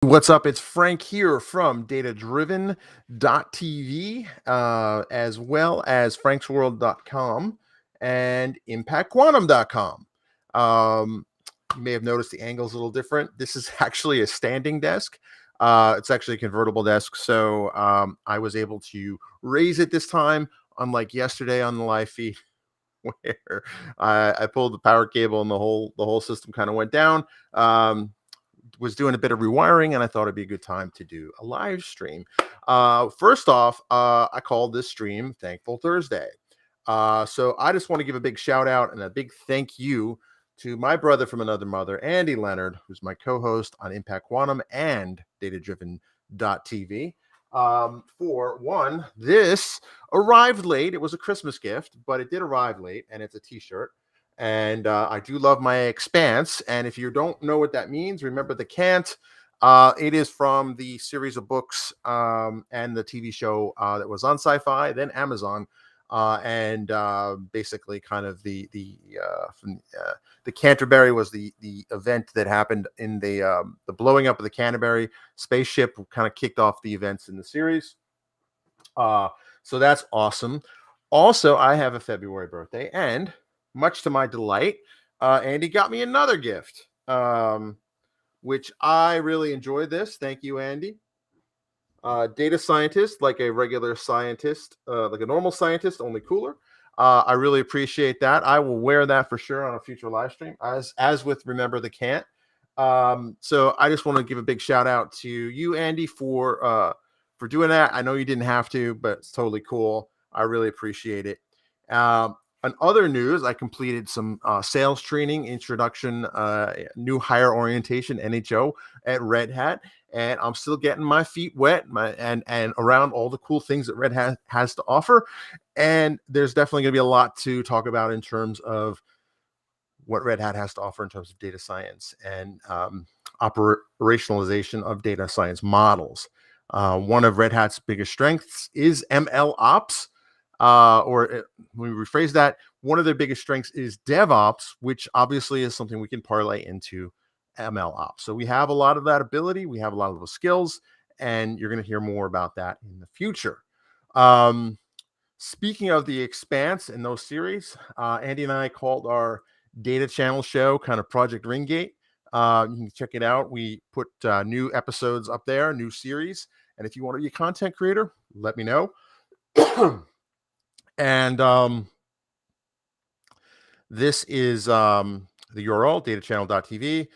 What's up? It's Frank here from datadriven.tv, as well as franksworld.com and impactquantum.com. You may have noticed the angle's a little different. This is actually a standing desk. It's actually a convertible desk. So I was able to raise it this time, unlike yesterday on the live feed, where I pulled the power cable and the whole system kind of went down. Was doing a bit of rewiring, and I thought it'd be a good time to do a live stream. First off, I called this stream Thankful Thursday. So I just want to give a big shout out and a big thank you to my brother from another mother, Andy Leonard, who's my co-host on Impact Quantum and datadriven.tv. For one, this arrived late. It was a Christmas gift, but it did arrive late, and it's a t-shirt. And I do love my Expanse. And if you don't know what that means, remember the can't. It is from the series of books and the TV show that was on Sci-Fi, then Amazon, and basically kind of the Canterbury was the event that happened in the blowing up of the Canterbury spaceship. Kind of kicked off the events in the series. So that's awesome. Also, I have a February birthday, and much to my delight, Andy got me another gift, which I really enjoyed this. Thank you, Andy. Data scientist, like a regular scientist, like a normal scientist, only cooler. I really appreciate that. I will wear that for sure on a future live stream, as with Remember the Can't. So I just want to give a big shout out to you, Andy, for doing that. I know you didn't have to, but it's totally cool. I really appreciate it. On other news, I completed some sales training, introduction, new hire orientation, NHO at Red Hat, and I'm still getting my feet wet and around all the cool things that Red Hat has to offer. And there's definitely going to be a lot to talk about in terms of what Red Hat has to offer in terms of data science and operationalization of data science models. One of Red Hat's biggest strengths is ML Ops. When we rephrase that, one of their biggest strengths is DevOps, which obviously is something we can parlay into ML Ops. So we have a lot of that ability. We have a lot of those skills, and you're going to hear more about that in the future. Speaking of the Expanse and those series, Andy and I called our data channel show kind of Project Ringgate. You can check it out. We put new episodes up there, new series. And if you want to be a content creator, let me know. And this is the URL, datachannel.tv.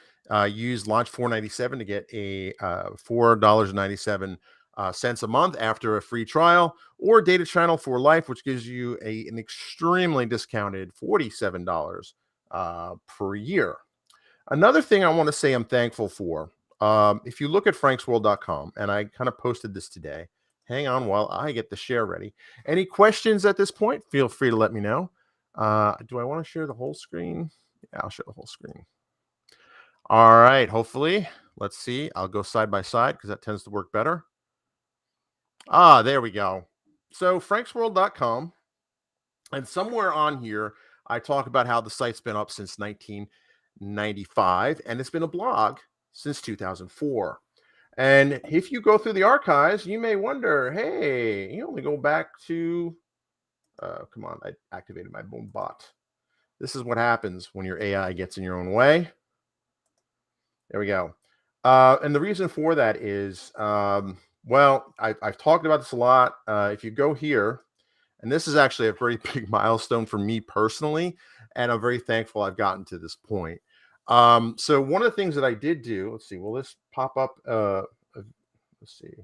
Use launch $4.97 to get a $4.97 a month after a free trial, or Data Channel for life, which gives you an extremely discounted $47 per year. Another thing I want to say I'm thankful for, if you look at franksworld.com, and I kind of posted this today. Hang on while I get the share ready. Any questions at this point? Feel free to let me know. Do I want to share the whole screen? Yeah, I'll share the whole screen. All right, hopefully. Let's see. I'll go side by side because that tends to work better. There we go. So franksworld.com, and somewhere on here, I talk about how the site's been up since 1995, and it's been a blog since 2004. And if you go through the archives, you may wonder, hey, you only go back to, come on, I activated my own bot. This is what happens when your AI gets in your own way. There we go. And the reason for that is, well, I've talked about this a lot. If you go here, and this is actually a very big milestone for me personally, and I'm very thankful I've gotten to this point. So one of the things that I did do, let's see, will this pop up? Let's see.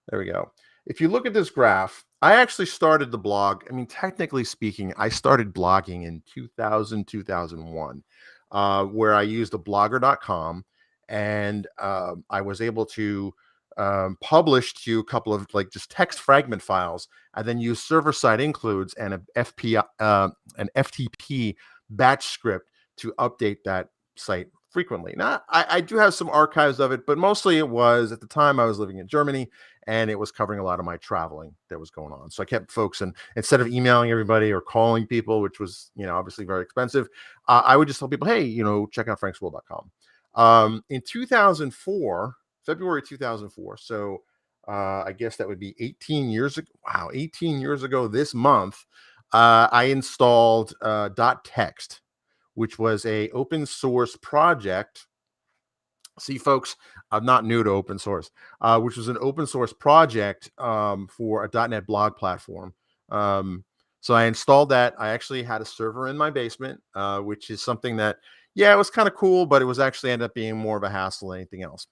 There we go. If you look at this graph, I actually started the blog. I mean, technically speaking, I started blogging in 2000, 2001, where I used a blogger.com, and I was able to publish to a couple of like just text fragment files, and then use server-side includes and an FTP batch script to update that site frequently. Now, I do have some archives of it, but mostly it was, at the time I was living in Germany, and it was covering a lot of my traveling that was going on. So I kept folks, and instead of emailing everybody or calling people, which was, obviously very expensive, I would just tell people, hey, check out franksworld.com. In 2004, February 2004. So I guess that would be 18 years ago. Wow, 18 years ago this month, I installed .text, which was a open source project. See, folks, I'm not new to open source, which was an open source project for a .NET blog platform. Um, so I installed that. I actually had a server in my basement, which is something that, yeah, it was kind of cool, but it was actually ended up being more of a hassle than anything else.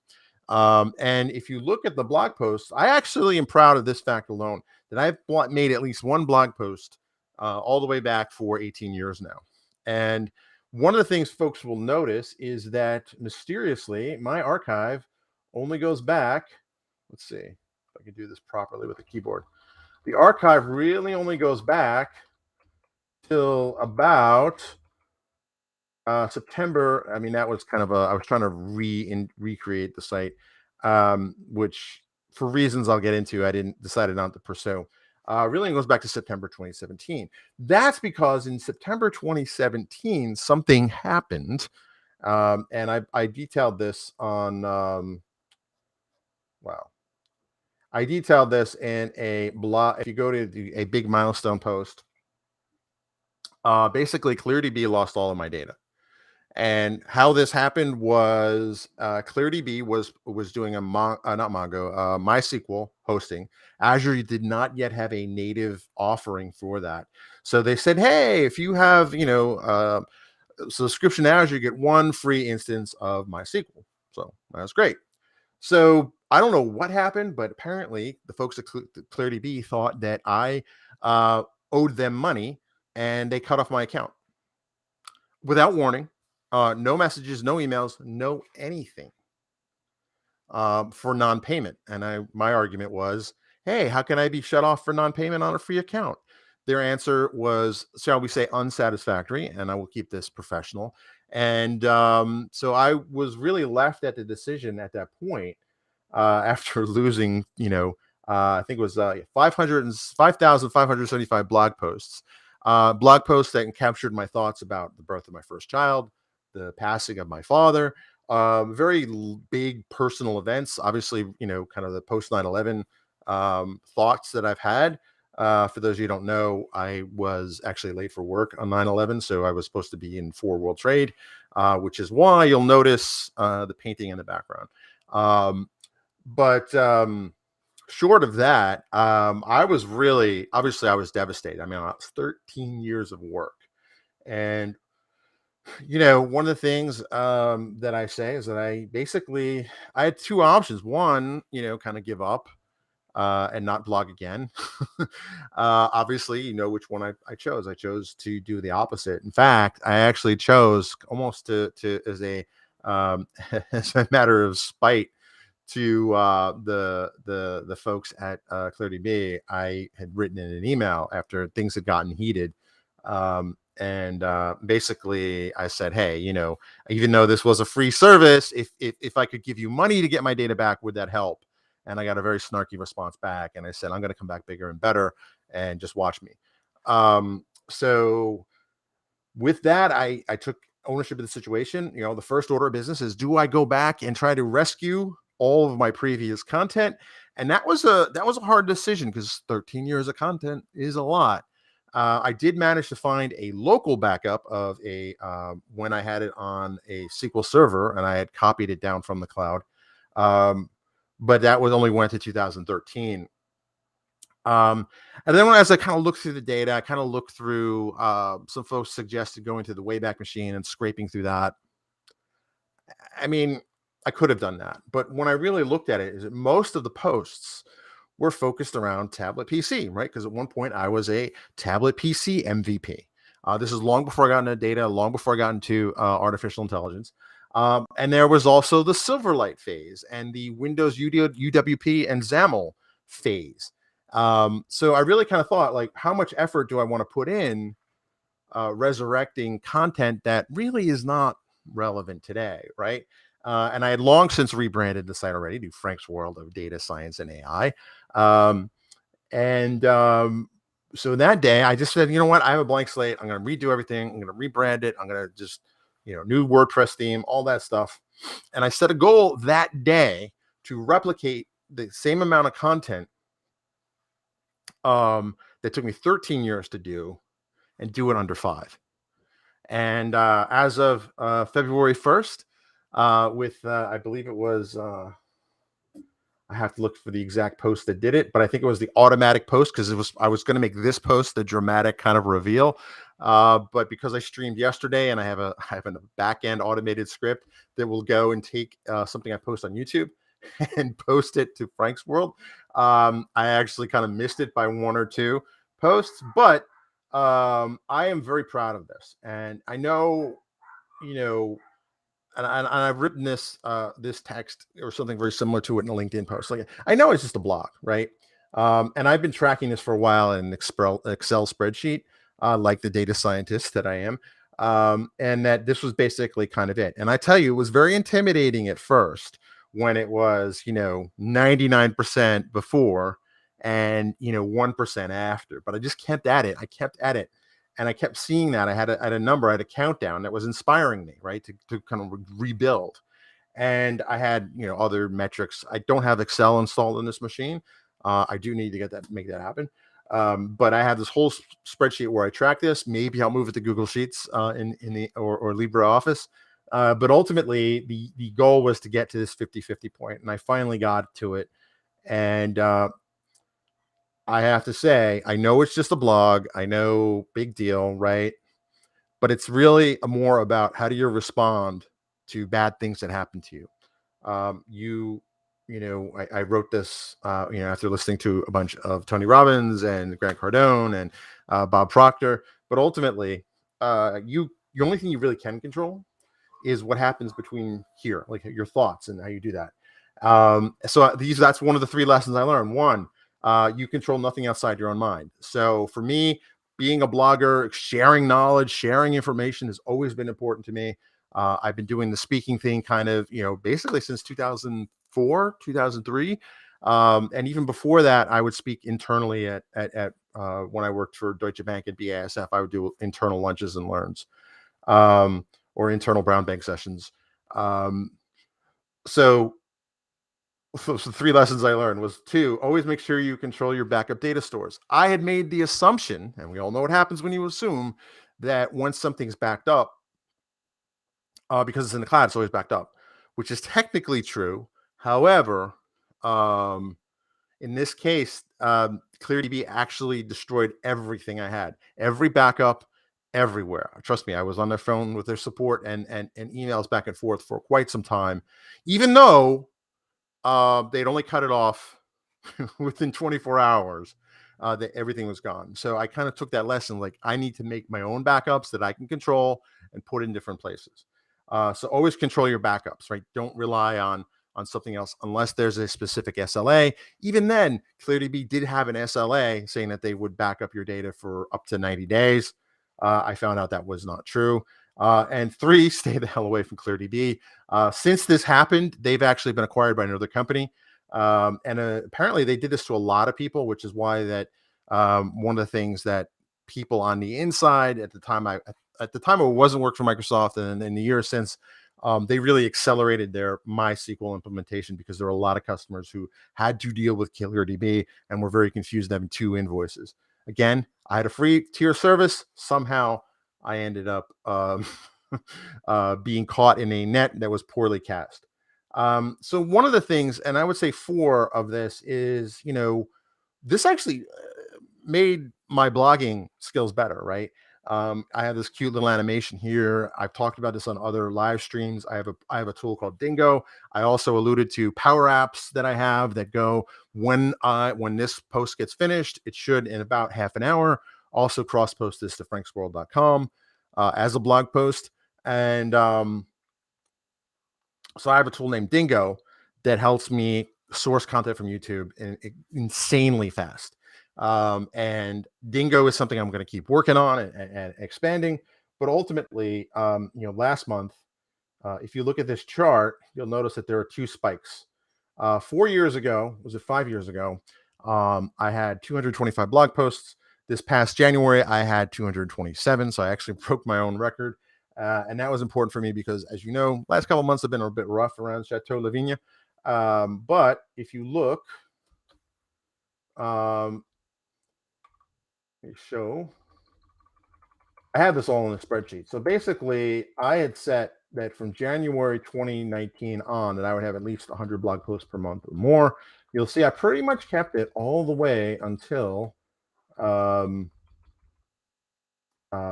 And if you look at the blog posts, I actually am proud of this fact alone that made at least one blog post all the way back for 18 years now. And one of the things folks will notice is that mysteriously, my archive only goes back. Let's see if I can do this properly with the keyboard. The archive really only goes back till about September. I mean, that was kind of I was trying to recreate the site, which for reasons I'll get into, I didn't decided not to pursue. Really goes back to September 2017. That's because in September 2017, something happened. And I detailed this on, wow. I detailed this in a blog. If you go to a big milestone post, basically ClearDB lost all of my data. And how this happened was ClearDB was doing not Mongo, MySQL hosting. Azure did not yet have a native offering for that, so they said, "Hey, if you have subscription to Azure, you get one free instance of MySQL." So that's great. So I don't know what happened, but apparently the folks at ClearDB thought that I owed them money, and they cut off my account without warning. No messages, no emails, no anything for non-payment. And my argument was, hey, how can I be shut off for non-payment on a free account? Their answer was, shall we say, unsatisfactory, and I will keep this professional. And so I was really left at the decision at that point after losing, I think it was 5,575 blog posts that captured my thoughts about the birth of my first child, the passing of my father, very big personal events. Obviously, kind of the post 9/11 thoughts that I've had. For those of you who don't know, I was actually late for work on 9/11, so I was supposed to be in for World Trade, which is why you'll notice the painting in the background. But short of that, I was obviously I was devastated. I mean, it's 13 years of work. And, one of the things that I say is that I had two options. One, kind of give up and not blog again. Obviously, you know which one I chose. I chose to do the opposite. In fact, I actually chose almost to as a as a matter of spite to the folks at ClearDB. I had written in an email after things had gotten heated, and basically I said, hey, even though this was a free service, if I could give you money to get my data back, would that help? And I got a very snarky response back, and I said, I'm going to come back bigger and better, and just watch me. So with that, I took ownership of the situation. The first order of business is, do I go back and try to rescue all of my previous content? And that was a hard decision, because 13 years of content is a lot. I did manage to find a local backup of when I had it on a SQL server, and I had copied it down from the cloud. But that went to 2013. And then as I kind of looked through the data, I kind of looked through, some folks suggested going to the Wayback Machine and scraping through that. I mean, I could have done that, but when I really looked at it, is that most of the posts were focused around tablet PC, right? Because at one point I was a tablet PC MVP. This is long before I got into data, long before I got into artificial intelligence. And there was also the Silverlight phase and the Windows UWP and XAML phase. So I really kind of thought, like, how much effort do I want to put in resurrecting content that really is not relevant today, right? And I had long since rebranded the site already to Frank's World of Data Science and AI. So that day I just said, you know what? I have a blank slate. I'm going to redo everything. I'm going to rebrand it. I'm going to just, new WordPress theme, all that stuff. And I set a goal that day to replicate the same amount of content that took me 13 years to do and do it under 5. And as of February 1st, with I believe it was I have to look for the exact post that did it, but I think it was the automatic post because it was I was going to make this post the dramatic kind of reveal. But because I streamed yesterday and I have a back end automated script that will go and take something I post on YouTube and post it to Frank's World. I actually kind of missed it by one or two posts, but I am very proud of this, and I know, you know, and I've written this text or something very similar to it in a LinkedIn post. Like I know it's just a blog, right? And I've been tracking this for a while in an Excel spreadsheet, like the data scientist that I am, and that this was basically kind of it. And I tell you, it was very intimidating at first when it was 99% before and 1% after. But I just kept at it. I kept at it and I kept seeing that I had a number, I had a countdown that was inspiring me, right, to kind of rebuild. And I had other metrics. I don't have Excel installed in this machine. I do need to make that happen. But I have this whole spreadsheet where I track this. Maybe I'll move it to Google Sheets in the or LibreOffice. But ultimately, the goal was to get to this 50-50 point, and I finally got to it. And I have to say, I know it's just a blog. I know, big deal, right? But it's really more about how do you respond to bad things that happen to you. I wrote this, after listening to a bunch of Tony Robbins and Grant Cardone and Bob Proctor. But ultimately, the only thing you really can control is what happens between here, like your thoughts and how you do that. So that's one of the 3 lessons I learned. One, you control nothing outside your own mind. So for me, being a blogger, sharing knowledge, sharing information has always been important to me. I've been doing the speaking thing kind of, basically since 2004, 2003. And even before that, I would speak internally at when I worked for Deutsche Bank and BASF. I would do internal lunches and learns, or internal brown bank sessions. Um, so so 3 lessons I learned was: 2, always make sure you control your backup data stores. I had made the assumption, and we all know what happens when you assume, that once something's backed up, because it's in the cloud, it's always backed up, which is technically true. However, um, in this case, ClearDB actually destroyed everything I had, every backup, everywhere. Trust me, I was on their phone with their support and emails back and forth for quite some time, even though they'd only cut it off within 24 hours. That everything was gone. So I kind of took that lesson, like I need to make my own backups that I can control and put in different places. So always control your backups, right? Don't rely on something else unless there's a specific SLA. Even then, ClearDB did have an SLA saying that they would back up your data for up to 90 days. I found out that was not true. And 3, stay the hell away from ClearDB. Since this happened, they've actually been acquired by another company. And apparently they did this to a lot of people, which is why that one of the things that people on the inside at the time I wasn't working for Microsoft, and in the years since, they really accelerated their MySQL implementation because there were a lot of customers who had to deal with KillerDB and were very confused having 2 invoices. Again, I had a free tier service. Somehow I ended up being caught in a net that was poorly cast. So one of the things, and I would say 4 of this is, this actually made my blogging skills better, right? I have this cute little animation here. I've talked about this on other live streams. I have a tool called Dingo. I also alluded to Power Apps that I have that go when this post gets finished. It should in about half an hour. Also cross post this to franksworld.com as a blog post. And so I have a tool named Dingo that helps me source content from YouTube insanely fast. And Dingo is something I'm going to keep working on and expanding. But ultimately, last month, if you look at this chart, you'll notice that there are 2 spikes. 4 years ago, was it 5 years ago? I had 225 blog posts. This past January, I had 227. So I actually broke my own record. And that was important for me because, as you know, last couple of months have been a bit rough around Chateau Lavigne. But if you look, let me show. I have this all in a spreadsheet. So basically, I had set that from January 2019 on that I would have at least 100 blog posts per month or more. You'll see I pretty much kept it all the way until um,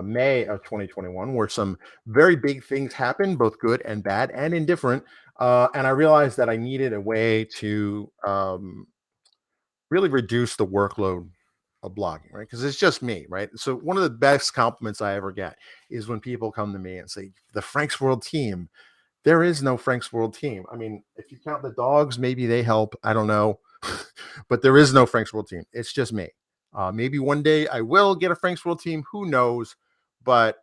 May of 2021, where some very big things happened, both good and bad and indifferent. And I realized that I needed a way to really reduce the workload of blogging, right? Because it's just me, right? So one of the best compliments I ever get is when people come to me and say, "The Frank's World team." There is no Frank's World team. I mean, if you count the dogs, maybe they help. I don't know, but there is no Frank's World team. It's just me. Maybe one day I will get a Frank's World team. Who knows? But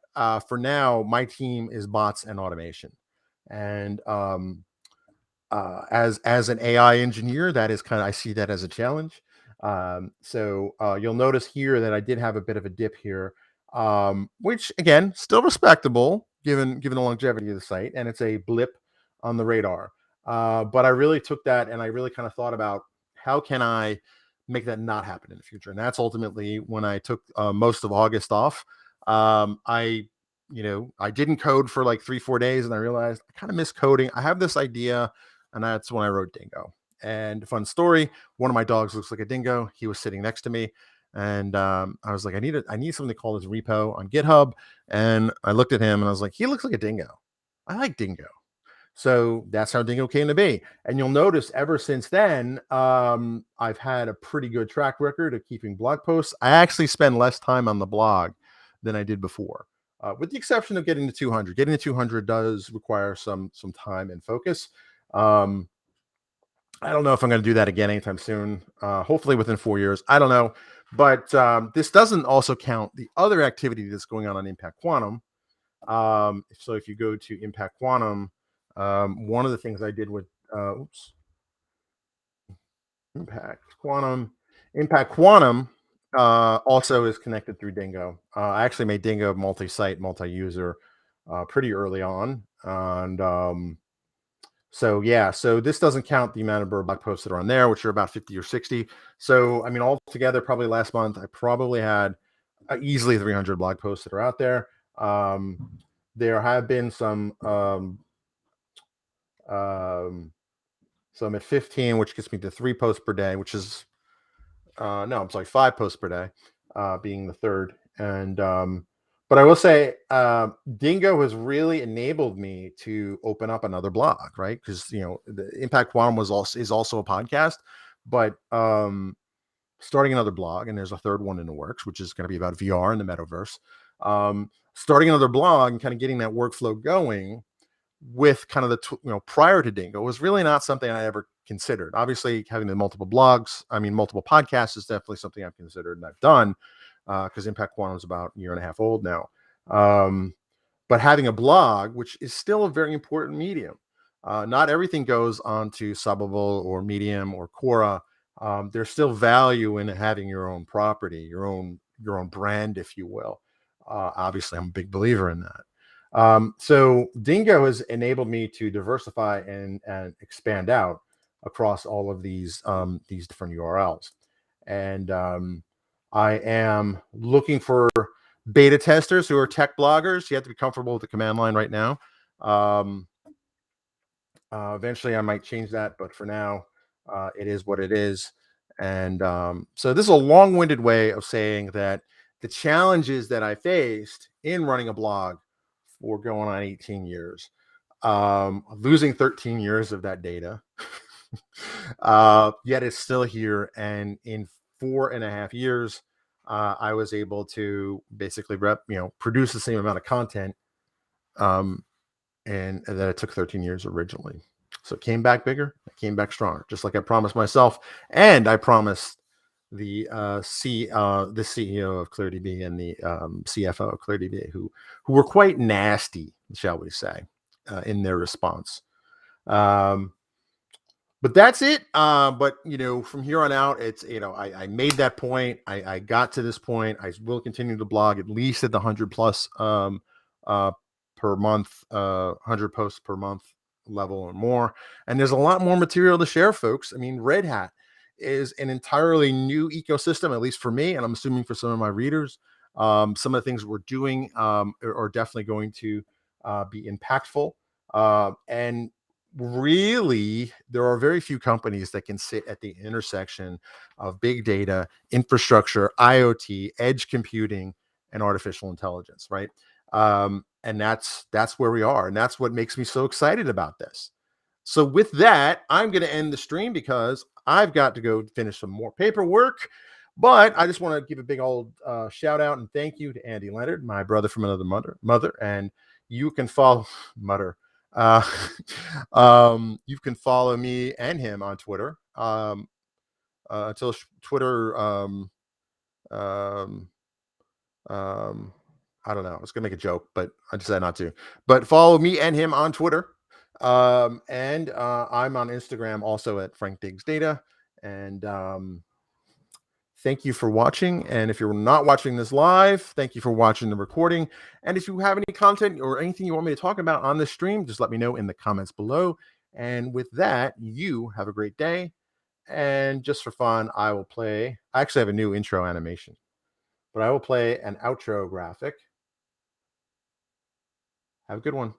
for now, my team is bots and automation. And as an AI engineer, that is kind of I see that as a challenge. So you'll notice here that I did have a bit of a dip here, which again still respectable given the longevity of the site, and it's a blip on the radar. But I really took that and I really kind of thought about how can I make that not happen in the future, and that's ultimately when I took most of August off. I I didn't code for like 3-4 days, and I realized I kind of miss coding. I have this idea, and that's when I wrote Dingo. And fun story, one of my dogs looks like a dingo. He was sitting next to me, and I was like, I need something to call this repo on GitHub. And I looked at him, and I was like, he looks like a dingo. I like Dingo. So that's how Dingo came to be. And you'll notice ever since then, I've had a pretty good track record of keeping blog posts. I actually spend less time on the blog than I did before, with the exception of getting to 200. Getting to 200 does require some time and focus. Um, I don't know if I'm going to do that again anytime soon. Hopefully within 4 years. I don't know. But this doesn't also count the other activity that's going on Impact Quantum. So if you go to Impact Quantum, one of the things I did with Impact Quantum, Impact Quantum also is connected through Dingo. I actually made Dingo multi-site, multi-user pretty early on, and so yeah, so this doesn't count the amount of blog posts that are on there, which are about 50 or 60. So I mean, altogether, probably last month I probably had easily 300 blog posts that are out there. There have been so I'm at 15, which gets me to 3 posts per day, which is no, I'm sorry, 5 posts per day, being the third. And but I will say, Dingo has really enabled me to open up another blog, right? Because the Impact Quantum is also a podcast, but starting another blog, and there's a third one in the works, which is going to be about VR in the metaverse. Starting another blog and kind of getting that workflow going with kind of prior to Dingo was really not something I ever considered. Obviously, having the multiple podcasts is definitely something I've considered and I've done, because Impact Quantum is about a year and a half old now. But having a blog, which is still a very important medium, not everything goes onto Subbable or Medium or Quora. There's still value in having your own property, your own brand, if you will. Obviously, I'm a big believer in that. So Dingo has enabled me to diversify and expand out across all of these different URLs. And I am looking for beta testers who are tech bloggers. You have to be comfortable with the command line right now. Eventually, I might change that, but for now, it is what it is. And so this is a long-winded way of saying that the challenges that I faced in running a blog for going on 18 years, losing 13 years of that data, yet it's still here. And in 4.5 years, I was able to basically produce the same amount of content, and that it took 13 years originally. So it came back bigger, it came back stronger, just like I promised myself, and I promised the CEO of ClearDB and the CFO of ClearDB, who were quite nasty, shall we say, in their response. But that's it. But from here on out, it's I made that point. I got to this point. I will continue to blog at least at the 100 plus per month, 100 posts per month level or more. And there's a lot more material to share, folks. I mean, Red Hat is an entirely new ecosystem, at least for me, and I'm assuming for some of my readers. Some of the things we're doing are definitely going to be impactful. And really, there are very few companies that can sit at the intersection of big data, infrastructure, IoT, edge computing, and artificial intelligence, right? And that's where we are, and that's what makes me so excited about this. So with that, I'm going to end the stream because I've got to go finish some more paperwork. But I just want to give a big old shout out and thank you to Andy Leonard, my brother from another mother, and you can follow Mutter. Uh, you can follow me and him on Twitter. Until Twitter um, um, I don't know. I was gonna make a joke, but I decided not to. But follow me and him on Twitter. And I'm on Instagram also at Frank Diggs Data. And thank you for watching. And if you're not watching this live, thank you for watching the recording. And if you have any content or anything you want me to talk about on this stream, just let me know in the comments below. And with that, you have a great day. And just for fun, I will play. I actually have a new intro animation, but I will play an outro graphic. Have a good one.